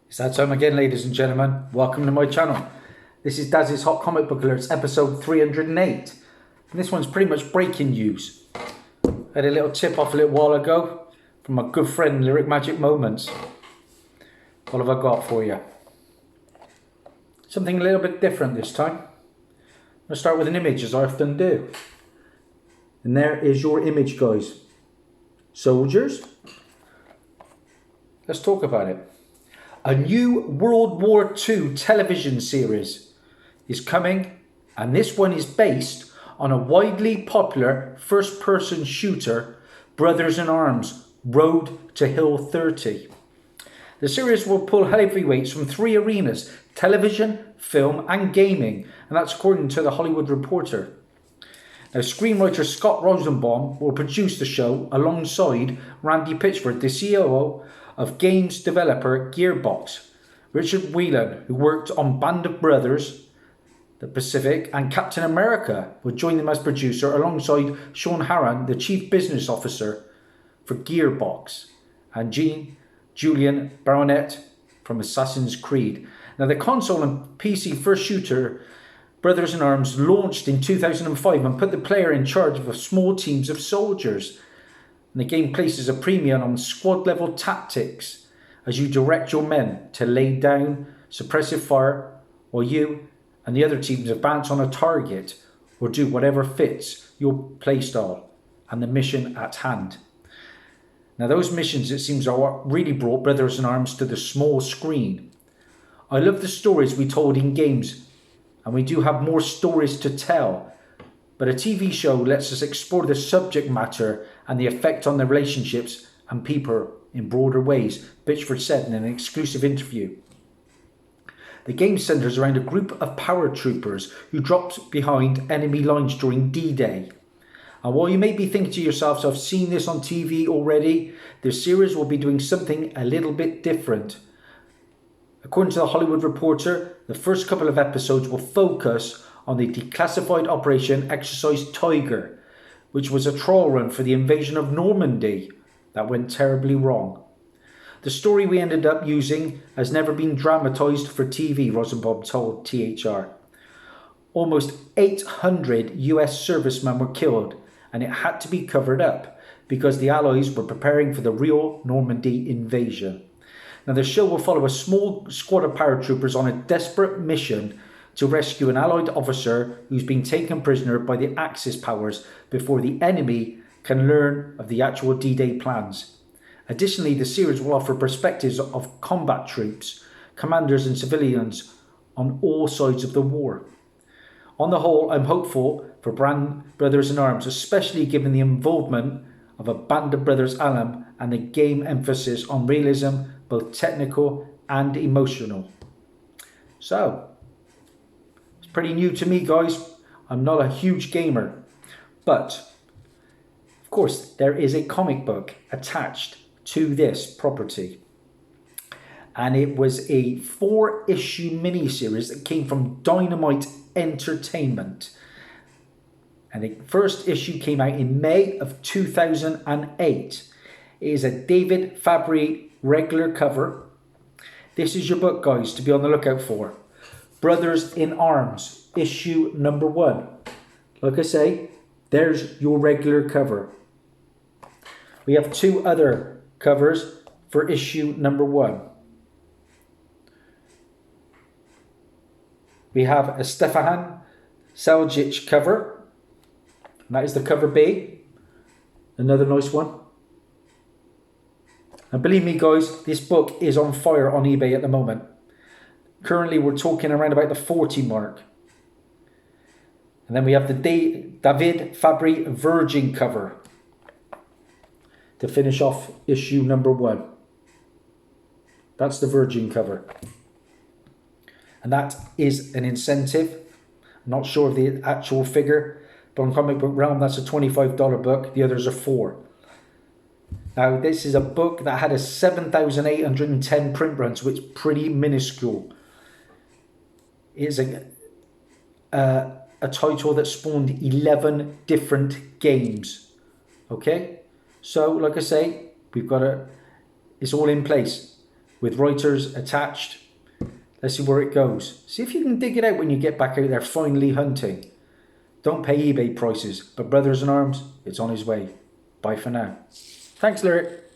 It's that time again, ladies and gentlemen. Welcome to my channel. This is Dazzie's Hot Comic Book Alerts, episode 308. And this one's pretty much breaking news. I had a little tip off a little while ago from my good friend Lyric Magic Moments. What have I got for you? Something a little bit different this time. I'm going to start with an image, as I often do. And there is your image, guys. Soldiers. Let's talk about it. A new World War II television series is coming, and this one is based on a widely popular first-person shooter, Brothers in Arms, Road to Hill 30. The series will pull heavyweights from three arenas: television, film and gaming, and that's according to The Hollywood Reporter. Now, screenwriter Scott Rosenbaum will produce the show alongside Randy Pitchford, the CEO of games developer Gearbox. Richard Whelan, who worked on Band of Brothers, The Pacific and Captain America, will join them as producer alongside Sean Harran, the chief business officer for Gearbox, and Julian Baronet from Assassin's Creed. Now, the console and PC first shooter Brothers in Arms launched in 2005 and put the player in charge of small teams of soldiers. And the game places a premium on squad level tactics as you direct your men to lay down suppressive fire while you and the other teams advance on a target or do whatever fits your playstyle and the mission at hand. Now, those missions, it seems, are what really brought Brothers in Arms to the small screen. I love the stories we told in games, and we do have more stories to tell, but a TV show lets us explore the subject matter and the effect on the relationships and people in broader ways, Pitchford said in an exclusive interview. The game centres around a group of paratroopers who dropped behind enemy lines during D-Day. And while you may be thinking to yourselves, I've seen this on TV already, the series will be doing something a little bit different. According to The Hollywood Reporter, the first couple of episodes will focus on the declassified Operation Exercise Tiger, which was a trial run for the invasion of Normandy that went terribly wrong. The story we ended up using has never been dramatised for TV, Rosenbaum told THR. Almost 800 US servicemen were killed, and it had to be covered up because the Allies were preparing for the real Normandy invasion. Now, the show will follow a small squad of paratroopers on a desperate mission to rescue an Allied officer who's been taken prisoner by the Axis powers before the enemy can learn of the actual D-Day plans. Additionally, the series will offer perspectives of combat troops, commanders and civilians on all sides of the war. On the whole, I'm hopeful for Brothers in Arms, especially given the involvement of a Band of Brothers alum and the game emphasis on realism, both technical and emotional. So, it's pretty new to me, guys. I'm not a huge gamer, but of course there is a comic book attached to this property, and it was a 4-issue miniseries that came from Dynamite Entertainment, and the first issue came out in May of 2008. It is a David Fabry regular cover. This is your book, guys, to be on the lookout for. Brothers in Arms, issue number 1. Like I say, there's your regular cover. We have 2 other covers for issue number 1. We have a Stefan Seljic cover, and that is the cover B. Another nice one. And believe me, guys, this book is on fire on eBay at the moment. Currently, we're talking around about the 40 mark. And then we have the David Fabry Virgin cover to finish off issue number 1. That's the Virgin cover. And that is an incentive. I'm not sure of the actual figure, but on Comic Book Realm, that's a $25 book. The others are $4. Now, this is a book that had a 7,810 print run, so it's pretty minuscule. It's a title that spawned 11 different games. Okay? So, like I say, it's all in place. with writers attached. Let's see where it goes. See if you can dig it out when you get back out there finally hunting. Don't pay eBay prices, but Brothers in Arms, it's on his way. Bye for now. Thanks, Lyric.